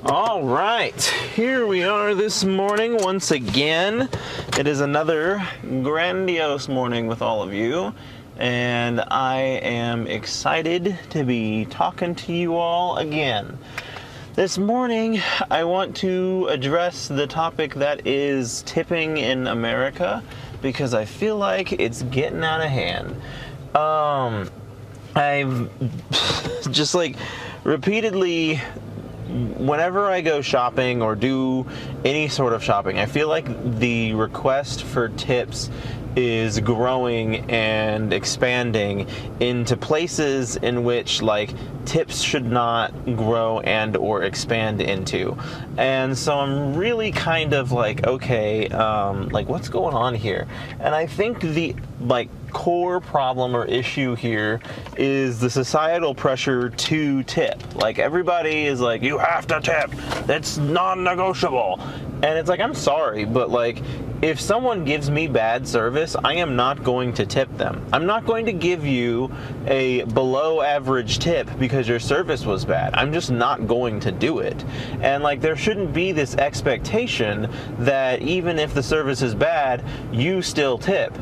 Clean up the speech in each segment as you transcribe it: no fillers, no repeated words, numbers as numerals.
All right, here we are this morning once again. It is another grandiose morning with all of you, and I am excited to be talking to you all again. This morning, I want to address the topic that is tipping in America, because I feel like it's getting out of hand. I've just repeatedly, whenever I go shopping or do any sort of shopping, I feel like the request for tips is growing and expanding into places in which tips should not grow and or expand into. And so I'm really kind of okay, what's going on here? And I think the core problem or issue here is the societal pressure to tip. Everybody is you have to tip, that's non-negotiable. And it's I'm sorry, but if someone gives me bad service, I am not going to tip them. I'm not going to give you a below average tip because your service was bad. I'm just not going to do it. And there shouldn't be this expectation that even if the service is bad, you still tip.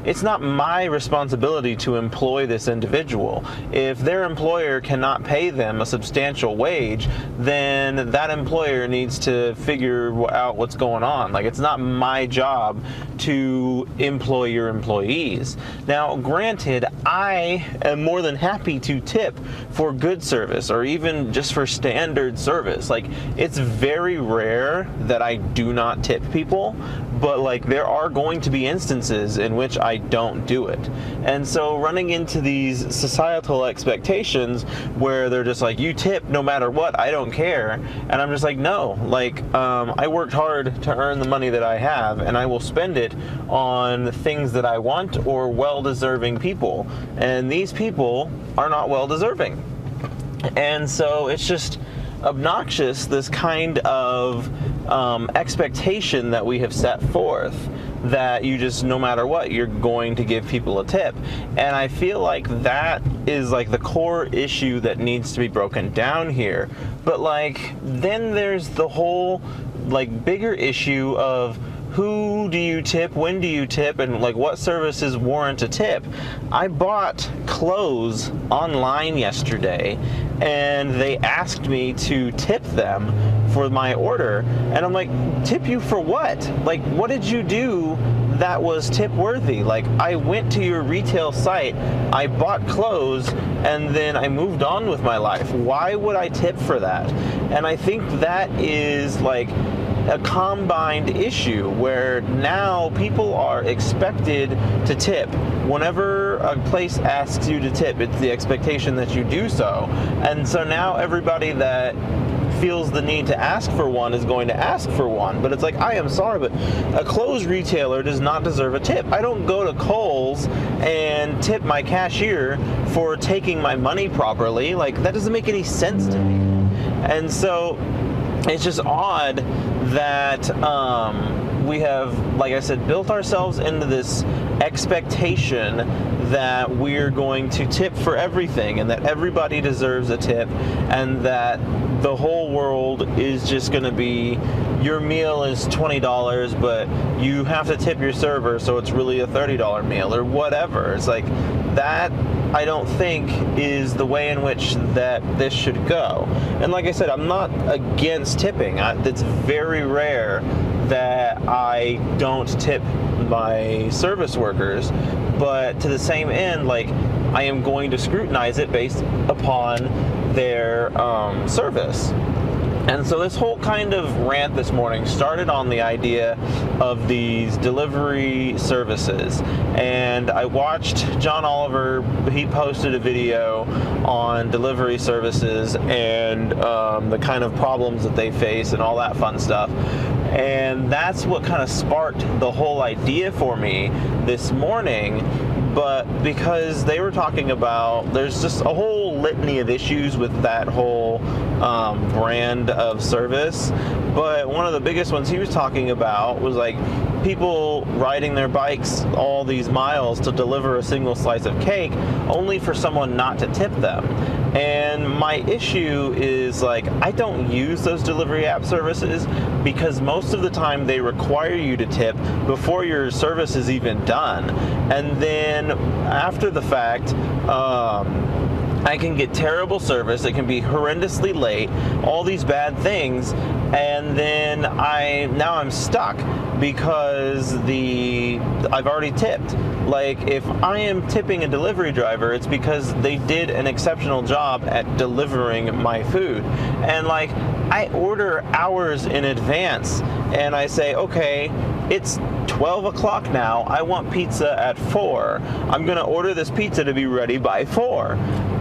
It's not my responsibility to employ this individual. If their employer cannot pay them a substantial wage, then that employer needs to figure out what's going on. It's not my job to employ your employees. Now, granted, I am more than happy to tip for good service or even just for standard service. It's very rare that I do not tip people, but there are going to be instances in which I don't do it. And so running into these societal expectations where they're just you tip no matter what, I don't care. And I'm just no, I worked hard to earn the money that I have, and I will spend it on things that I want or well-deserving people. And these people are not well-deserving. And so it's just obnoxious, this kind of expectation that we have set forth, that you just, no matter what, you're going to give people a tip. And I feel like that is the core issue that needs to be broken down here. But then there's the whole bigger issue of who do you tip, when do you tip, and what services warrant a tip. I bought clothes online yesterday, and they asked me to tip them for my order, and I'm tip you for what? What did you do that was tip worthy? I went to your retail site, I bought clothes, and then I moved on with my life. Why would I tip for that? And I think that is a combined issue where now people are expected to tip. Whenever a place asks you to tip, it's the expectation that you do so. And so now everybody that feels the need to ask for one is going to ask for one. But it's I am sorry, but a clothes retailer does not deserve a tip. I don't go to Kohl's and tip my cashier for taking my money properly. That doesn't make any sense to me. And so it's just odd that we have, like I said, built ourselves into this expectation that we're going to tip for everything and that everybody deserves a tip, and that the whole world is just going to be, your meal is $20, but you have to tip your server, so it's really a $30 meal or whatever. It's that I don't think is the way in which that this should go. And like I said, I'm not against tipping. It's very rare that I don't tip my service workers, but to the same end, I am going to scrutinize it based upon their service. And so this whole kind of rant this morning started on the idea of these delivery services. And I watched John Oliver, he posted a video on delivery services and the kind of problems that they face and all that fun stuff. And that's what kind of sparked the whole idea for me this morning. But because they were talking about, there's just a whole litany of issues with that whole brand of service. But one of the biggest ones he was talking about was people riding their bikes all these miles to deliver a single slice of cake only for someone not to tip them. And my issue is, like, I don't use those delivery app services because most of the time they require you to tip before your service is even done. And then after the fact, I can get terrible service, it can be horrendously late, all these bad things, and then now I'm stuck because I've already tipped. Like, if I am tipping a delivery driver, it's because they did an exceptional job at delivering my food. And like, I order hours in advance and I say, okay, it's 12 o'clock now, I want pizza at 4. I'm gonna order this pizza to be ready by 4.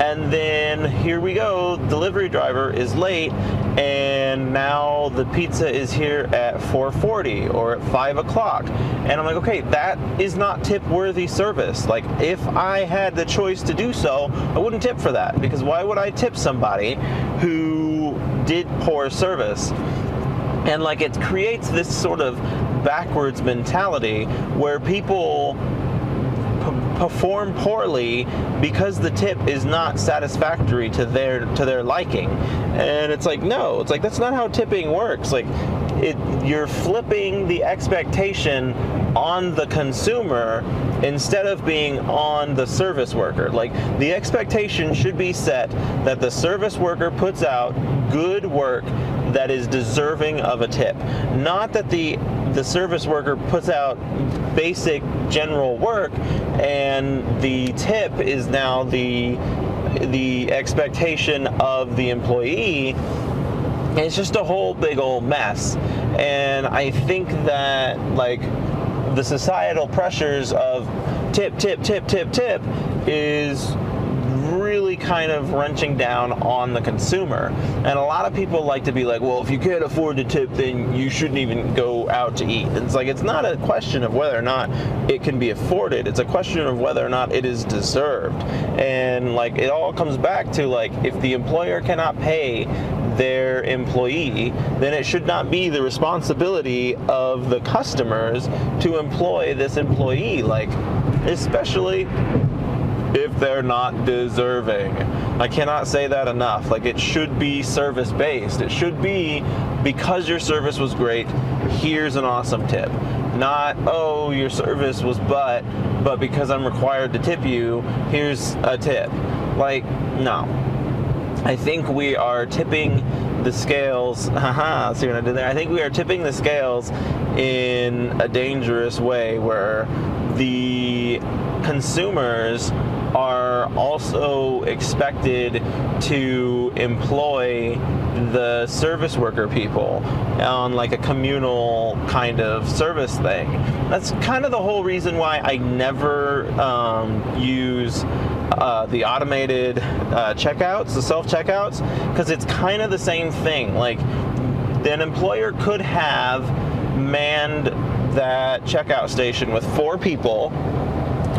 And then here we go, delivery driver is late, and now the pizza is here at 4:40 or at 5 o'clock. And I'm like, okay, that is not tip-worthy service. Like, if I had the choice to do so, I wouldn't tip for that, because why would I tip somebody who did poor service? And like, it creates this sort of backwards mentality where people perform poorly because the tip is not satisfactory to their liking. And it's like, no, it's like, that's not how tipping works. Like, you're flipping the expectation on the consumer instead of being on the service worker. Like, the expectation should be set that the service worker puts out good work that is deserving of a tip. Not that the service worker puts out basic general work and the tip is now the expectation of the employee. It's just a whole big old mess. And I think that, like, the societal pressures of tip, tip, tip, tip, tip is really kind of wrenching down on the consumer. And a lot of people like to be like, well, if you can't afford to tip, then you shouldn't even go out to eat. And it's like, it's not a question of whether or not it can be afforded, it's a question of whether or not it is deserved. And like, it all comes back to, like, if the employer cannot pay their employee, then it should not be the responsibility of the customers to employ this employee, like, especially if they're not deserving. I cannot say that enough. Like, it should be service-based. It should be, because your service was great, here's an awesome tip. Not, oh, your service was but because I'm required to tip you, here's a tip. Like, no. I think we are tipping the scales. See what I did there? I think we are tipping the scales in a dangerous way, where the consumers are also expected to employ the service worker people on like a communal kind of service thing. That's kind of the whole reason why I never use the automated checkouts, the self-checkouts, because it's kind of the same thing. Like, an employer could have manned that checkout station with 4 people.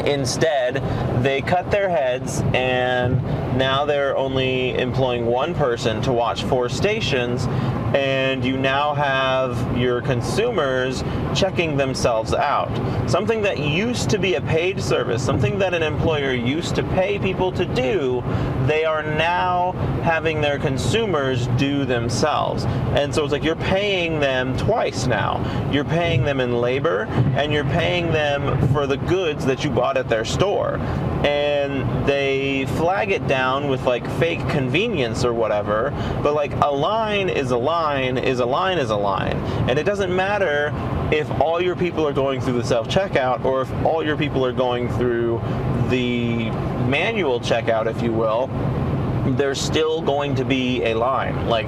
Instead, they cut their heads, and now they're only employing 1 person to watch 4 stations, and you now have your consumers checking themselves out. Something that used to be a paid service, something that an employer used to pay people to do, they are now having their consumers do themselves. And so it's like, you're paying them twice now. You're paying them in labor, and you're paying them for the goods that you bought at their store. And they flag it down with like fake convenience or whatever, but like, a line is a line is a line is a line. And it doesn't matter if all your people are going through the self-checkout or if all your people are going through the manual checkout, if you will. There's still going to be a line. Like,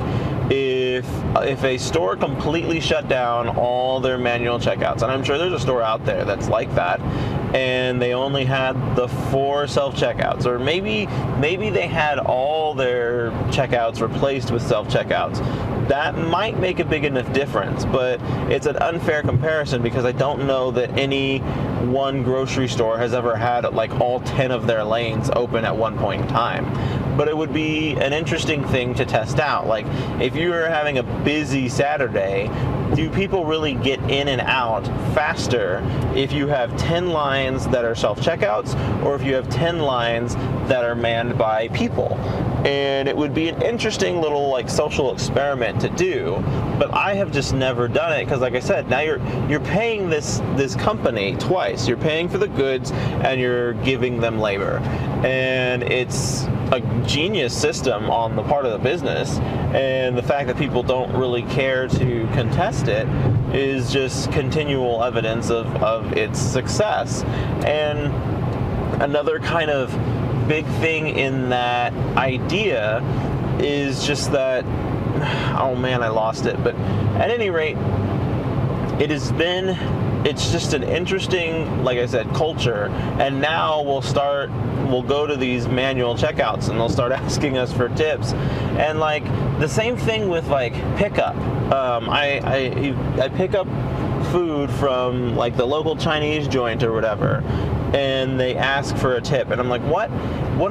if a store completely shut down all their manual checkouts, and I'm sure there's a store out there that's like that, and they only had the 4 self-checkouts, or maybe they had all their checkouts replaced with self-checkouts, that might make a big enough difference. But it's an unfair comparison, because I don't know that any one grocery store has ever had like all 10 of their lanes open at one point in time. But it would be an interesting thing to test out. Like, if you were having a busy Saturday, do people really get in and out faster if you have 10 lines that are self-checkouts or if you have 10 lines that are manned by people? And it would be an interesting little like social experiment to do, but I have just never done it because, like I said, now you're paying this company twice. You're paying for the goods and you're giving them labor, and it's a genius system on the part of the business. And the fact that people don't really care to contest it is just continual evidence of its success. And another kind of big thing in that idea is just that, oh man, I lost it. But at any rate, it's just an interesting, like I said, culture. And now we'll go to these manual checkouts and they'll start asking us for tips. And like the same thing with like pickup. I pick up food from like the local Chinese joint or whatever, and they ask for a tip, and I'm like, what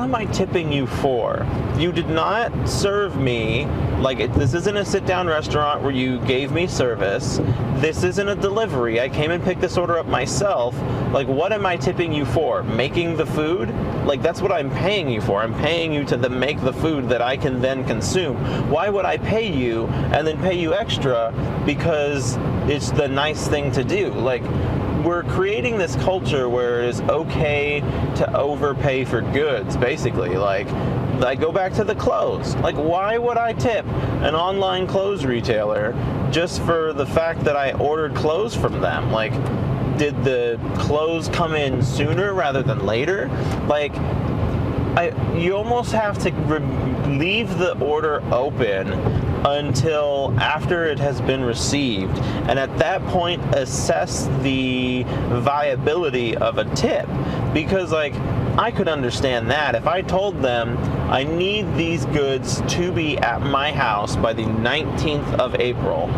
am I tipping you for? You did not serve me. Like, this isn't a sit-down restaurant where you gave me service. This isn't a delivery. I came and picked this order up myself. Like, what am I tipping you for? Making the food? Like, that's what I'm paying you for. I'm paying you to make the food that I can then consume. Why would I pay you and then pay you extra because it's the nice thing to do? Like, we're creating this culture where it is okay to overpay for goods, basically. Like, I go back to the clothes. Like, why would I tip an online clothes retailer just for the fact that I ordered clothes from them? Like, did the clothes come in sooner rather than later? Like, you almost have to leave the order open until after it has been received, and at that point assess the viability of a tip. Because like, I could understand that if I told them I need these goods to be at my house by the 19th of April,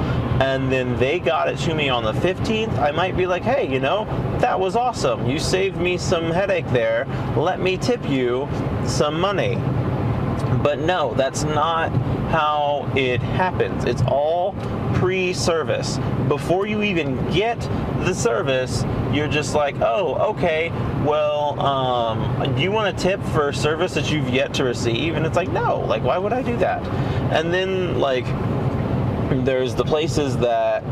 and then they got it to me on the 15th, I might be like, hey, you know, that was awesome. You saved me some headache there. Let me tip you some money. But no, that's not how it happens. It's all pre-service. Before you even get the service, you're just like, oh, okay, well, do you want a tip for service that you've yet to receive? And it's like, no, like, why would I do that? And then, like, there's the places that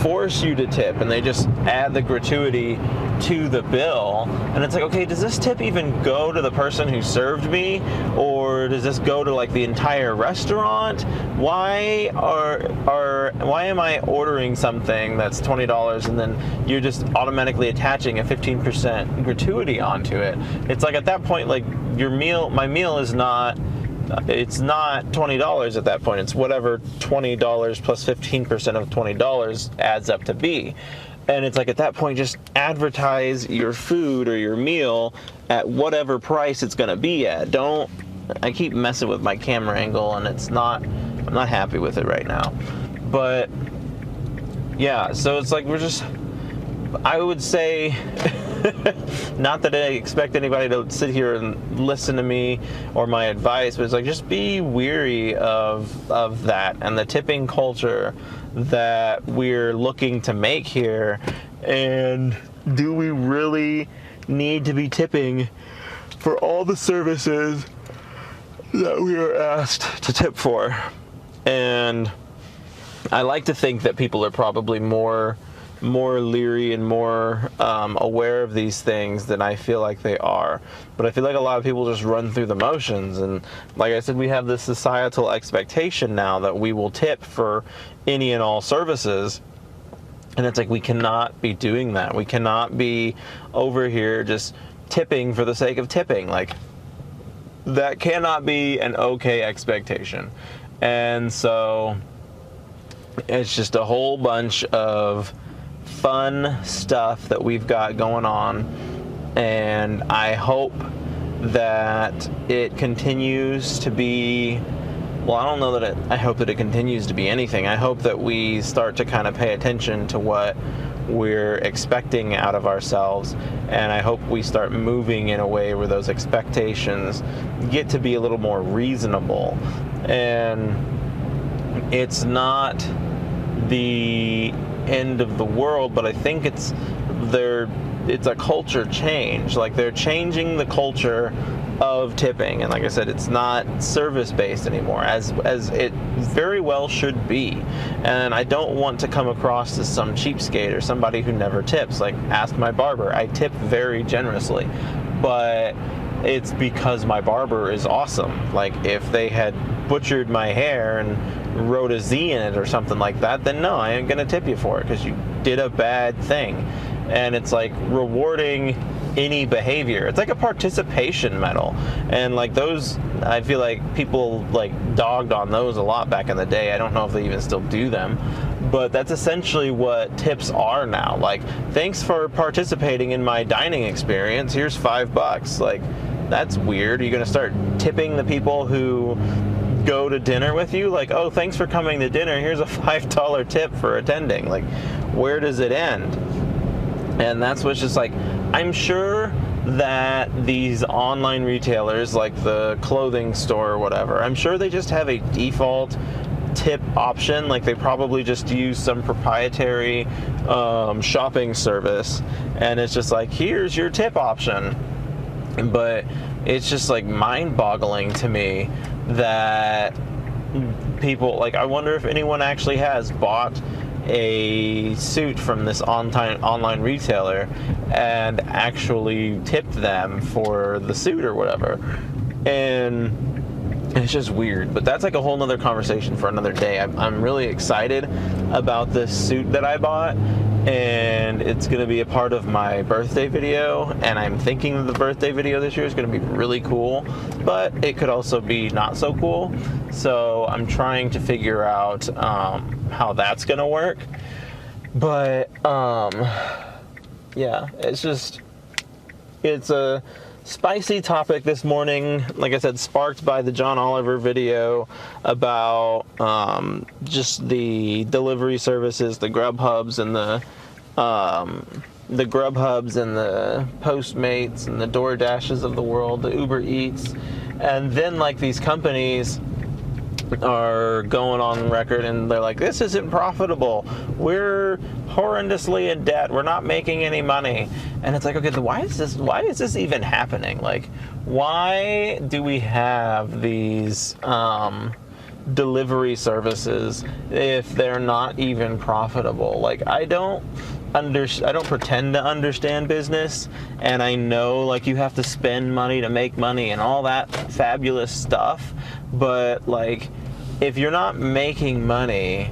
force you to tip, and they just add the gratuity to the bill, and it's like, okay, does this tip even go to the person who served me, or does this go to like the entire restaurant? Why am I ordering something that's $20 and then you're just automatically attaching a 15% gratuity onto it? It's like, at that point, like, my meal is not, it's not $20 at that point. It's whatever $20 plus 15% of $20 adds up to be. And it's like, at that point, just advertise your food or your meal at whatever price it's going to be at. I keep messing with my camera angle, and I'm not happy with it right now. But yeah, so it's like, I would say, not that I expect anybody to sit here and listen to me or my advice, but it's like, just be weary of that and the tipping culture that we're looking to make here. And do we really need to be tipping for all the services that we are asked to tip for? And I like to think that people are probably more leery and more aware of these things than I feel like they are. But I feel like a lot of people just run through the motions. And like I said, we have this societal expectation now that we will tip for any and all services. And it's like, we cannot be doing that. We cannot be over here just tipping for the sake of tipping. Like, that cannot be an okay expectation. And so it's just a whole bunch of fun stuff that we've got going on, and I hope that it continues to be, well, I don't know that I hope that it continues to be anything. I hope that we start to kind of pay attention to what we're expecting out of ourselves, and I hope we start moving in a way where those expectations get to be a little more reasonable. And it's not the end of the world, but I think it's a culture change. Like, they're changing the culture of tipping, and like I said, it's not service based anymore, as it very well should be. And I don't want to come across as some cheapskate or somebody who never tips. Like, ask my barber. I tip very generously, but it's because my barber is awesome. Like, if they had butchered my hair and wrote a Z in it or something like that, then no, I ain't gonna tip you for it because you did a bad thing. And it's like rewarding any behavior. It's like a participation medal. And like those, I feel like people like dogged on those a lot back in the day. I don't know if they even still do them, but that's essentially what tips are now. Like, thanks for participating in my dining experience. Here's $5. Like, that's weird. Are you going to start tipping the people who go to dinner with you? Like, oh, thanks for coming to dinner. Here's a $5 tip for attending. Like, where does it end? And that's what's just like, I'm sure that these online retailers, like the clothing store or whatever, I'm sure they just have a default tip option. Like, they probably just use some proprietary shopping service, and it's just like, here's your tip option. But it's just like mind-boggling to me that people, like, I wonder if anyone actually has bought a suit from this online retailer and actually tipped them for the suit or whatever. And it's just weird. But that's like a whole nother conversation for another day. I'm really excited about this suit that I bought, and it's going to be a part of my birthday video, and I'm thinking that the birthday video this year is going to be really cool, but it could also be not so cool. So I'm trying to figure out how that's going to work. But yeah, it's a spicy topic this morning. Like I said, sparked by the John Oliver video about just the delivery services, the Grubhubs and the Postmates and the DoorDashes of the world, the Uber Eats. And then like these companies are going on record and they're like, this isn't profitable, we're horrendously in debt, we're not making any money. And it's like, okay, why is this even happening? Like, why do we have these delivery services if they're not even profitable? Like, I don't pretend to understand business, and I know like you have to spend money to make money and all that fabulous stuff, but like, if you're not making money,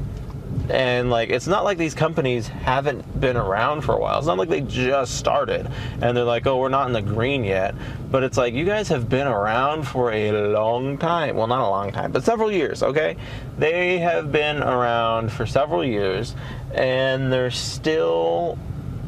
and like, it's not like these companies haven't been around for a while. It's not like they just started and they're like, oh, we're not in the green yet. But it's like, you guys have been around for a long time. Well, not a long time, but several years, okay? They have been around for several years, and they're still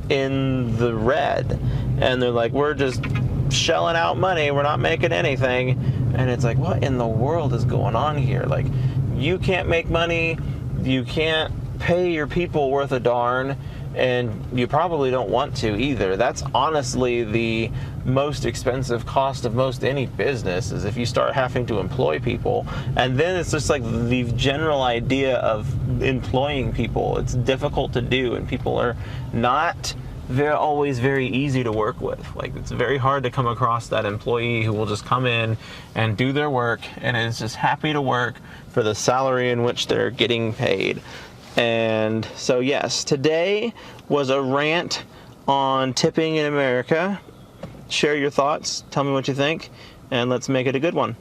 in the red. And they're like, we're just shelling out money, we're not making anything. And it's like, what in the world is going on here? Like, you can't make money, you can't pay your people worth a darn, and you probably don't want to either. That's honestly the most expensive cost of most any business, is if you start having to employ people. And then it's just like the general idea of employing people. It's difficult to do, and people are not always very easy to work with. Like, it's very hard to come across that employee who will just come in and do their work and is just happy to work for the salary in which they're getting paid. And so yes, today was a rant on tipping in America. Share your thoughts, tell me what you think, and let's make it a good one.